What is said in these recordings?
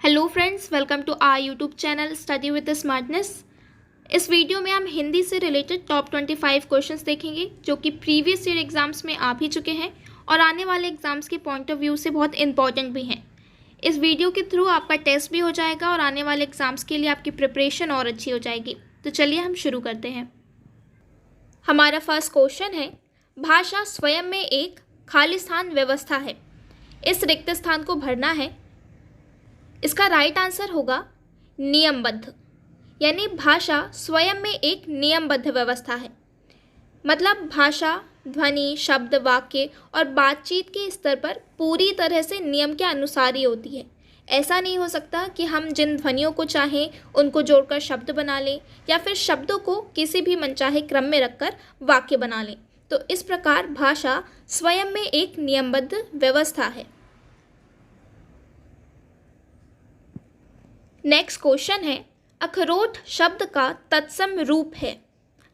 Hello friends, welcome to our YouTube channel study with smartness. इस video में हम हिंदी से रिलेटेड टॉप 25 क्वेश्चंस देखेंगे जो कि प्रीवियस ईयर एग्जाम्स में आ भी चुके हैं और आने वाले एग्जाम्स के पॉइंट ऑफ व्यू से बहुत इंपॉर्टेंट भी हैं। इस वीडियो के थ्रू आपका टेस्ट भी हो जाएगा और आने वाले एग्जाम्स के लिए आपकी प्रिपरेशन और अच्छी हो जाएगी। तो चलिए हम शुरू करते हैं। हमारा फर्स्ट क्वेश्चन है, भाषा स्वयं में एक खालिस्तान व्यवस्था है, इस रिक्त स्थान को भरना है। इसका राइट आंसर होगा नियमबद्ध, यानी भाषा स्वयं में एक नियमबद्ध व्यवस्था है। मतलब भाषा ध्वनि, शब्द, वाक्य और बातचीत के स्तर पर पूरी तरह से नियम के अनुसार ही होती है। ऐसा नहीं हो सकता कि हम जिन ध्वनियों को चाहें उनको जोड़कर शब्द बना लें या फिर शब्दों को किसी भी मनचाहे क्रम में रखकर वाक्य बना लें। तो इस प्रकार भाषा स्वयं में एक नियमबद्ध व्यवस्था है। नेक्स्ट क्वेश्चन है, अखरोट शब्द का तत्सम रूप है।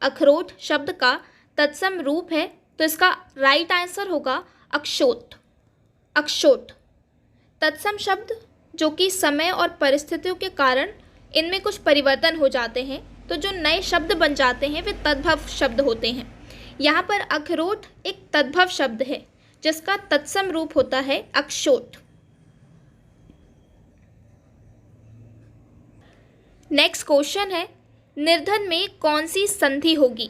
अखरोट शब्द का तत्सम रूप है, तो इसका राइट आंसर होगा अक्षोट। अक्षोट तत्सम शब्द जो कि समय और परिस्थितियों के कारण इनमें कुछ परिवर्तन हो जाते हैं, तो जो नए शब्द बन जाते हैं वे तद्भव शब्द होते हैं। यहाँ पर अखरोट एक तद्भव शब्द है जिसका तत्सम रूप होता है अक्षोट। नेक्स्ट क्वेश्चन है, निर्धन में कौन सी संधि होगी।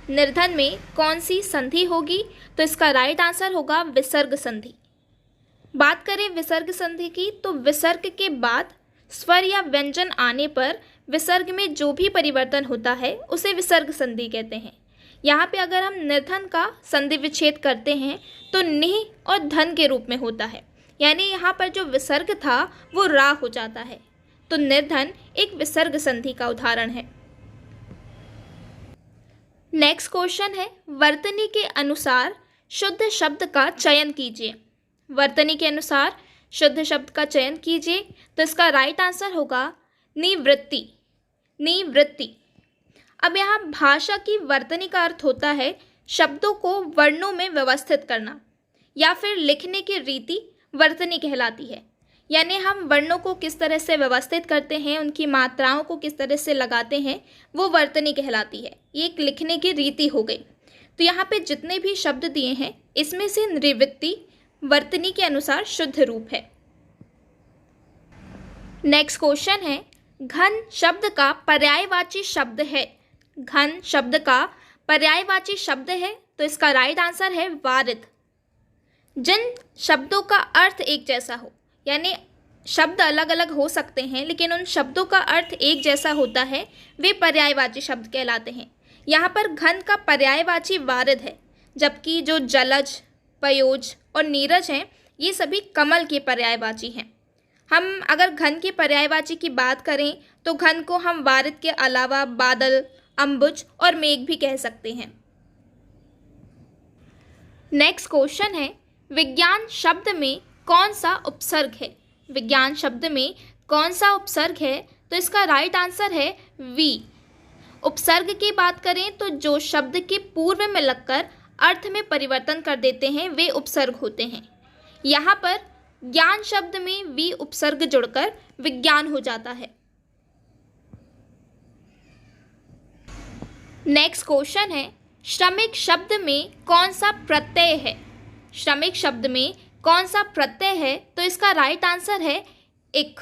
निर्धन में कौन सी संधि होगी, तो इसका राइट आंसर होगा विसर्ग संधि। बात करें विसर्ग संधि की, तो विसर्ग के बाद स्वर या व्यंजन आने पर विसर्ग में जो भी परिवर्तन होता है उसे विसर्ग संधि कहते हैं। यहाँ पे अगर हम निर्धन का संधि विच्छेद करते हैं तो निह और धन के रूप में होता है, यानी यहाँ पर जो विसर्ग था वो रा हो जाता है। तो निर्धन एक विसर्ग संधि का उदाहरण है। नेक्स्ट क्वेश्चन है, वर्तनी के अनुसार शुद्ध शब्द का चयन कीजिए। वर्तनी के अनुसार शुद्ध शब्द का चयन कीजिए, तो इसका राइट आंसर होगा निवृत्ति। निवृत्ति। अब यहाँ भाषा की वर्तनी का अर्थ होता है शब्दों को वर्णों में व्यवस्थित करना, या फिर लिखने की रीति वर्तनी कहलाती है। यानी हम वर्णों को किस तरह से व्यवस्थित करते हैं, उनकी मात्राओं को किस तरह से लगाते हैं, वो वर्तनी कहलाती है। ये एक लिखने की रीति हो गई। तो यहाँ पे जितने भी शब्द दिए हैं इसमें से निवृत्ति वर्तनी के अनुसार शुद्ध रूप है। नेक्स्ट क्वेश्चन है, घन शब्द का पर्यायवाची शब्द है। घन शब्द का पर्यायवाची शब्द है, तो इसका राइट आंसर है वारिध। जिन शब्दों का अर्थ एक जैसा हो, यानी शब्द अलग अलग हो सकते हैं लेकिन उन शब्दों का अर्थ एक जैसा होता है, वे पर्यायवाची शब्द कहलाते हैं। यहाँ पर घन का पर्यायवाची वारिध है, जबकि जो जलज, पयोज और नीरज हैं ये सभी कमल के पर्यायवाची हैं। हम अगर घन के पर्यायवाची की बात करें तो घन को हम वारिध के अलावा बादल, अम्बुज और मेघ भी कह सकते हैं। नेक्स्ट क्वेश्चन है, विज्ञान शब्द में कौन सा उपसर्ग है। विज्ञान शब्द में कौन सा उपसर्ग है, तो इसका राइट आंसर है वी। उपसर्ग की बात करें तो जो शब्द के पूर्व में लगकर अर्थ में परिवर्तन कर देते हैं वे उपसर्ग होते हैं। यहाँ पर ज्ञान शब्द में वी उपसर्ग जुड़कर विज्ञान हो जाता है। नेक्स्ट क्वेश्चन है, श्रमिक शब्द में कौन सा प्रत्यय है। श्रमिक शब्द में कौन सा प्रत्यय है, तो इसका राइट आंसर है इक।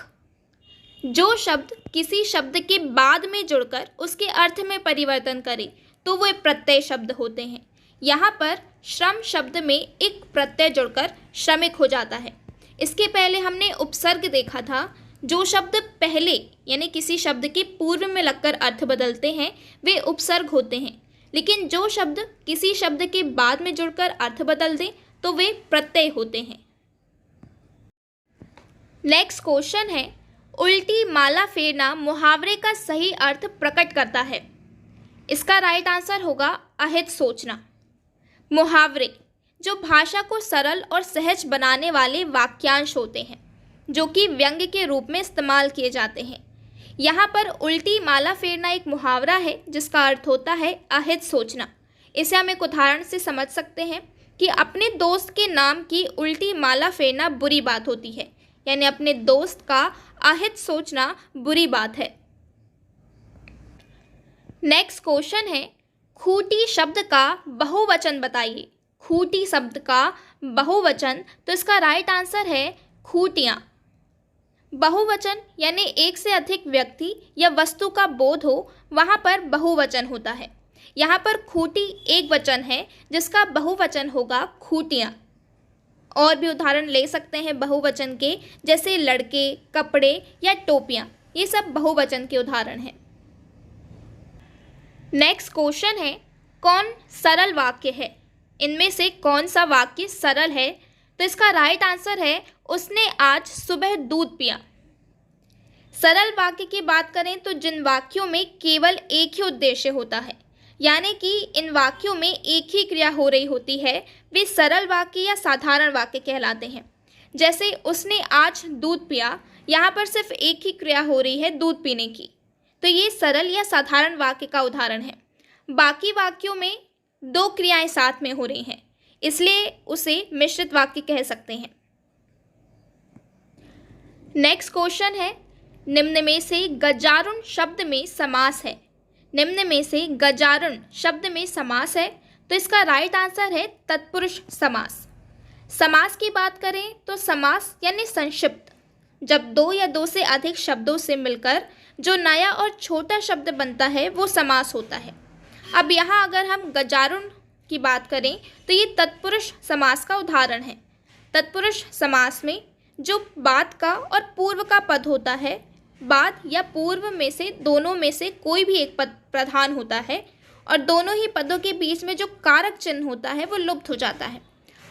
जो शब्द किसी शब्द के बाद में जुड़कर उसके अर्थ में परिवर्तन करे तो वो प्रत्यय शब्द होते हैं। यहाँ पर श्रम शब्द में एक प्रत्यय जुड़कर श्रमिक हो जाता है। इसके पहले हमने उपसर्ग देखा था, जो शब्द पहले यानी किसी शब्द के पूर्व में लगकर अर्थ बदलते हैं वे उपसर्ग होते हैं, लेकिन जो शब्द किसी शब्द के बाद में जुड़कर अर्थ बदल दें तो वे प्रत्यय होते हैं। नेक्स्ट क्वेश्चन है, उल्टी माला फेरना मुहावरे का सही अर्थ प्रकट करता है। इसका राइट आंसर होगा अहित सोचना। मुहावरे जो भाषा को सरल और सहज बनाने वाले वाक्यांश होते हैं जो कि व्यंग्य के रूप में इस्तेमाल किए जाते हैं। यहाँ पर उल्टी माला फेरना एक मुहावरा है जिसका अर्थ होता है अहित सोचना। इसे हम एक उदाहरण से समझ सकते हैं कि अपने दोस्त के नाम की उल्टी माला फेरना बुरी बात होती है, यानी अपने दोस्त का अहित सोचना बुरी बात है। नेक्स्ट क्वेश्चन है, खूंटी शब्द का बहुवचन बताइए। खूंटी शब्द का बहुवचन, तो इसका राइट आंसर है खूंटियाँ। बहुवचन यानी एक से अधिक व्यक्ति या वस्तु का बोध हो, वहाँ पर बहुवचन होता है। यहाँ पर खूंटी एक वचन है जिसका बहुवचन होगा खूंटियाँ। और भी उदाहरण ले सकते हैं बहुवचन के, जैसे लड़के, कपड़े या टोपियाँ, ये सब बहुवचन के उदाहरण हैं। नेक्स्ट क्वेश्चन है, कौन सरल वाक्य है? इनमें से कौन सा वाक्य सरल है? तो इसका राइट आंसर है उसने आज सुबह दूध पिया। सरल वाक्य की बात करें तो जिन वाक्यों में केवल एक ही उद्देश्य होता है, यानी कि इन वाक्यों में एक ही क्रिया हो रही होती है, वे सरल वाक्य या साधारण वाक्य कहलाते हैं। जैसे उसने आज दूध पिया, यहाँ पर सिर्फ एक ही क्रिया हो रही है दूध पीने की, तो ये सरल या साधारण वाक्य का उदाहरण है। बाकी वाक्यों में दो क्रियाएं साथ में हो रही हैं, इसलिए उसे मिश्रित वाक्य कह सकते हैं। नेक्स्ट क्वेश्चन है, निम्न में से गजारुण शब्द में समास है। निम्न में से गजारुण शब्द में समास है, तो इसका राइट आंसर है तत्पुरुष समास। समास की बात करें तो समास यानी संक्षिप्त, जब दो या दो से अधिक शब्दों से मिलकर जो नया और छोटा शब्द बनता है वो समास होता है। अब यहाँ अगर हम गजारुण की बात करें तो ये तत्पुरुष समास का उदाहरण है। तत्पुरुष समास में जो बाद का और पूर्व का पद होता है, बाद या पूर्व में से दोनों में से कोई भी एक पद प्रधान होता है और दोनों ही पदों के बीच में जो कारक चिन्ह होता है वो लुप्त हो जाता है।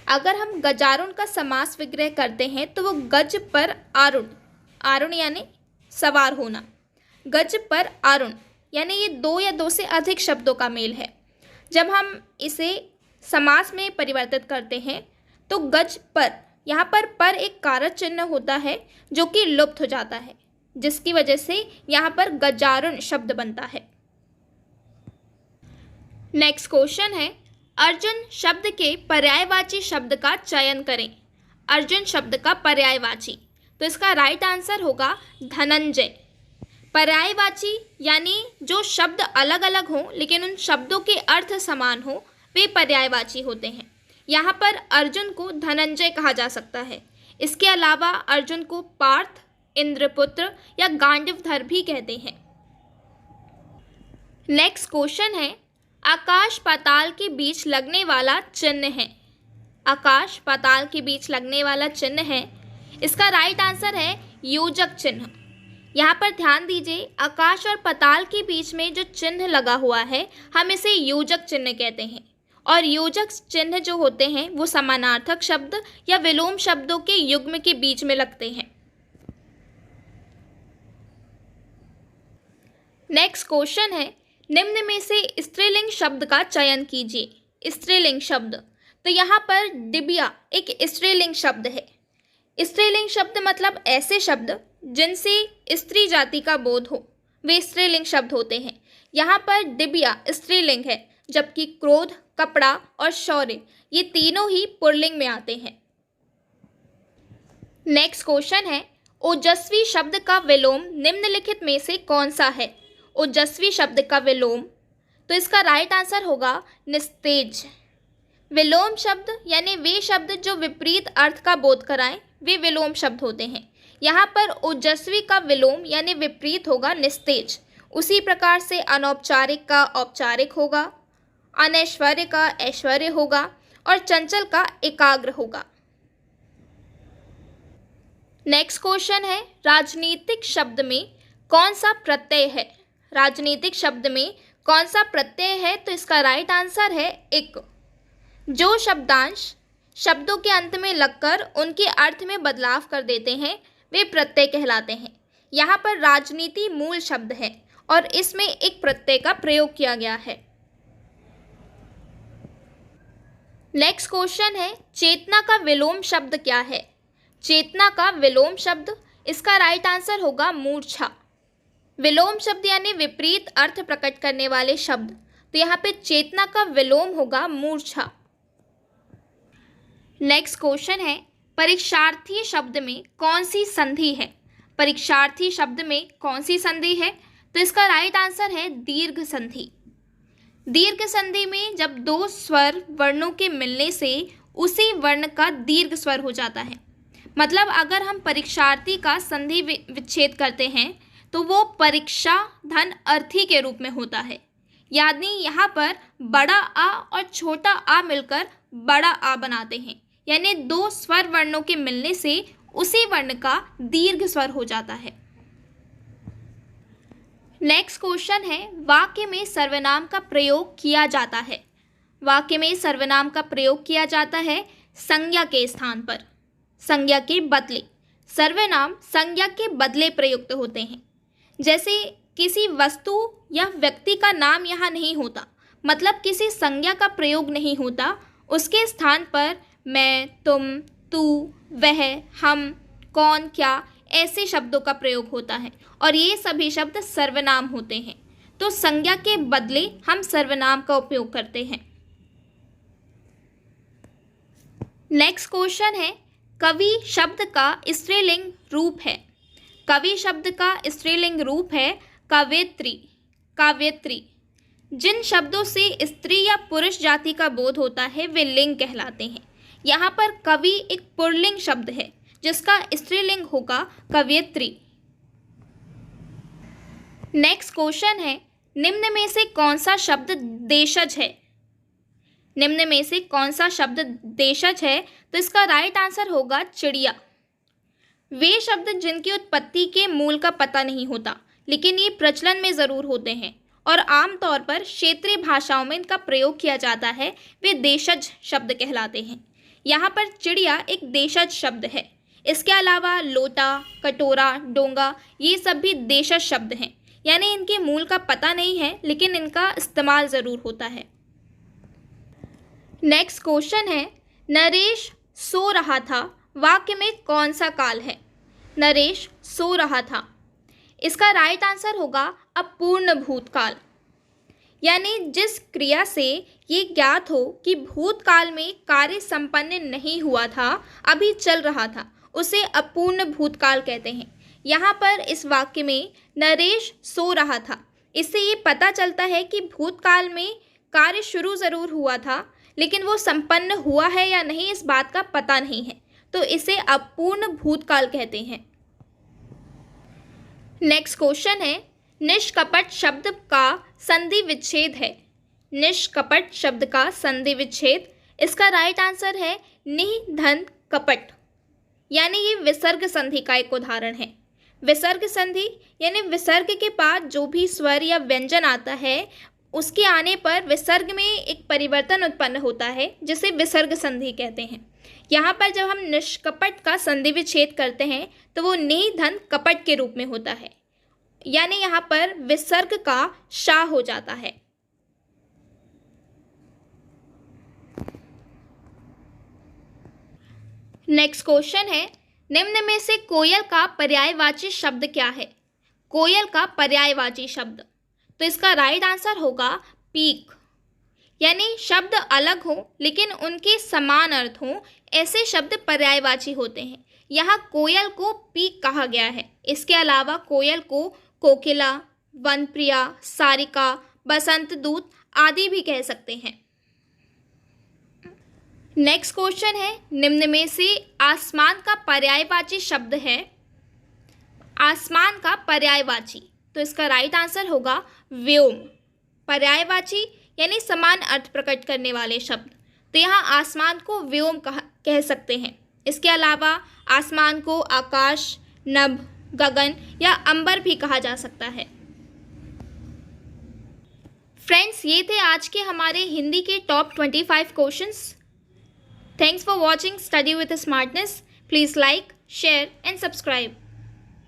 अगर हम गजारुण का समास विग्रह करते हैं तो वो गज पर आरूढ़, आरूढ़ यानी सवार होना, गज पर आरूढ़ यानी ये दो या दो से अधिक शब्दों का मेल है। जब हम इसे समास में परिवर्तित करते हैं तो गज पर, यहाँ पर एक कारक चिन्ह होता है जो कि लुप्त हो जाता है, जिसकी वजह से यहाँ पर गजारुण शब्द बनता है। नेक्स्ट क्वेश्चन है, अर्जुन शब्द के पर्यायवाची शब्द का चयन करें। अर्जुन शब्द का पर्यायवाची, तो इसका राइट आंसर होगा धनंजय। पर्यायवाची यानी जो शब्द अलग अलग हों लेकिन उन शब्दों के अर्थ समान हो, वे पर्यायवाची होते हैं। यहाँ पर अर्जुन को धनंजय कहा जा सकता है। इसके अलावा अर्जुन को पार्थ, इंद्रपुत्र या गांडीवधर भी कहते हैं। नेक्स्ट क्वेश्चन है, आकाश पाताल के बीच लगने वाला चिन्ह है। आकाश पाताल के बीच लगने वाला चिन्ह है, इसका राइट आंसर है योजक चिन्ह। यहाँ पर ध्यान दीजिए, आकाश और पाताल के बीच में जो चिन्ह लगा हुआ है हम इसे योजक चिन्ह कहते हैं। और योजक चिन्ह जो होते हैं वो समानार्थक शब्द या विलोम शब्दों के युग्म के बीच में लगते हैं। नेक्स्ट क्वेश्चन है, निम्न में से स्त्रीलिंग शब्द का चयन कीजिए। स्त्रीलिंग शब्द, तो यहाँ पर डिबिया एक स्त्रीलिंग शब्द है। स्त्रीलिंग शब्द मतलब ऐसे शब्द जिनसे स्त्री जाति का बोध हो, वे स्त्रीलिंग शब्द होते हैं। यहाँ पर डिबिया स्त्रीलिंग है, जबकि क्रोध, कपड़ा और शौर्य ये तीनों ही पुल्लिंग में आते हैं। नेक्स्ट क्वेश्चन है, ओजस्वी शब्द का विलोम निम्नलिखित में से कौन सा है? ओजस्वी शब्द का विलोम, तो इसका राइट आंसर होगा निस्तेज। विलोम शब्द यानी वे शब्द जो विपरीत अर्थ का बोध कराएं, वे विलोम शब्द होते हैं। यहाँ पर ओजस्वी का विलोम यानी विपरीत होगा निस्तेज। उसी प्रकार से अनौपचारिक का औपचारिक होगा, अनैश्वर्य का ऐश्वर्य होगा और चंचल का एकाग्र होगा। नेक्स्ट क्वेश्चन है, राजनीतिक शब्द में कौन सा प्रत्यय है? राजनीतिक शब्द में कौन सा प्रत्यय है? तो इसका राइट आंसर है इक। जो शब्दांश शब्दों के अंत में लगकर उनके अर्थ में बदलाव कर देते हैं वे प्रत्यय कहलाते हैं। यहाँ पर राजनीति मूल शब्द है और इसमें एक प्रत्यय का प्रयोग किया गया है। नेक्स्ट क्वेश्चन है, चेतना का विलोम शब्द क्या है? चेतना का विलोम शब्द, इसका राइट आंसर होगा मूर्छा। विलोम शब्द यानी विपरीत अर्थ प्रकट करने वाले शब्द, तो यहाँ पे चेतना का विलोम होगा मूर्छा। नेक्स्ट क्वेश्चन है, परीक्षार्थी शब्द में कौन सी संधि है? परीक्षार्थी शब्द में कौन सी संधि है? तो इसका राइट आंसर है दीर्घ संधि। दीर्घ संधि में जब दो स्वर वर्णों के मिलने से उसी वर्ण का दीर्घ स्वर हो जाता है। मतलब अगर हम परीक्षार्थी का संधि विच्छेद करते हैं तो वो परीक्षा धन अर्थी के रूप में होता है। यानी यहाँ पर बड़ा आ और छोटा आ मिलकर बड़ा आ बनाते हैं, यानी दो स्वर वर्णों के मिलने से उसी वर्ण का दीर्घ स्वर हो जाता है। नेक्स्ट क्वेश्चन है, वाक्य में सर्वनाम का प्रयोग किया जाता है। वाक्य में सर्वनाम का प्रयोग किया जाता है संज्ञा के स्थान पर, संज्ञा के बदले। सर्वनाम संज्ञा के बदले प्रयुक्त होते हैं। जैसे किसी वस्तु या व्यक्ति का नाम यहाँ नहीं होता, मतलब किसी संज्ञा का प्रयोग नहीं होता, उसके स्थान पर मैं, तुम, तू, वह, हम, कौन, क्या ऐसे शब्दों का प्रयोग होता है और ये सभी शब्द सर्वनाम होते हैं। तो संज्ञा के बदले हम सर्वनाम का उपयोग करते हैं। नेक्स्ट क्वेश्चन है, कवि शब्द का स्त्रीलिंग रूप है। कवि शब्द का स्त्रीलिंग रूप है कवयित्री। काव्यत्री। जिन शब्दों से स्त्री या पुरुष जाति का बोध होता है वे लिंग कहलाते हैं। यहाँ पर कवि एक पुल्लिंग शब्द है जिसका स्त्रीलिंग होगा कवयित्री। नेक्स्ट क्वेश्चन है, निम्न में से कौन सा शब्द देशज है? निम्न में से कौन सा शब्द देशज है? तो इसका राइट आंसर होगा चिड़िया। वे शब्द जिनकी उत्पत्ति के मूल का पता नहीं होता लेकिन ये प्रचलन में ज़रूर होते हैं और आमतौर पर क्षेत्रीय भाषाओं में इनका प्रयोग किया जाता है, वे देशज शब्द कहलाते हैं। यहाँ पर चिड़िया एक देशज शब्द है। इसके अलावा लोटा, कटोरा, डोंगा ये सब भी देशज शब्द हैं, यानी इनके मूल का पता नहीं है लेकिन इनका इस्तेमाल ज़रूर होता है। नेक्स्ट क्वेश्चन है, नरेश सो रहा था वाक्य में कौन सा काल है? नरेश सो रहा था, इसका राइट आंसर होगा अपूर्ण भूतकाल। यानी जिस क्रिया से ये ज्ञात हो कि भूतकाल में कार्य संपन्न नहीं हुआ था, अभी चल रहा था, उसे अपूर्ण भूतकाल कहते हैं। यहाँ पर इस वाक्य में नरेश सो रहा था, इससे ये पता चलता है कि भूतकाल में कार्य शुरू ज़रूर हुआ था लेकिन वो संपन्न हुआ है या नहीं इस बात का पता नहीं है, तो इसे अपूर्ण भूतकाल कहते हैं। नेक्स्ट क्वेश्चन है, निष्कपट शब्द का संधि विच्छेद है। निष्कपट शब्द का संधि विच्छेद, इसका राइट आंसर है निः धन कपट। यानी ये विसर्ग संधि का एक उदाहरण है। विसर्ग संधि यानी विसर्ग के बाद जो भी स्वर या व्यंजन आता है उसके आने पर विसर्ग में एक परिवर्तन उत्पन्न होता है जिसे विसर्ग संधि कहते हैं। यहाँ पर जब हम निष्कपट का संधि विच्छेद करते हैं तो वो निः धन कपट के रूप में होता है, यानी यहाँ पर विसर्ग का शा हो जाता है। नेक्स्ट क्वेश्चन है, निम्न में से कोयल का पर्यायवाची शब्द क्या है? कोयल का पर्यायवाची शब्द, तो इसका राइट आंसर होगा पीक। यानी शब्द अलग हों लेकिन उनके समान अर्थ हों, ऐसे शब्द पर्यायवाची होते हैं। यहाँ कोयल को पीक कहा गया है। इसके अलावा कोयल को कोकिला, वनप्रिया, सारिका, बसंत दूत आदि भी कह सकते हैं। नेक्स्ट क्वेश्चन है, निम्न में से आसमान का पर्यायवाची शब्द है। आसमान का पर्यायवाची, तो इसका राइट आंसर होगा व्योम। पर्यायवाची यानी समान अर्थ प्रकट करने वाले शब्द, तो यहाँ आसमान को व्योम कह सकते हैं। इसके अलावा आसमान को आकाश, नभ, गगन या अंबर भी कहा जा सकता है। फ्रेंड्स, ये थे आज के हमारे हिंदी के top 25 questions. Thanks for watching study with smartness. Please like, share and subscribe.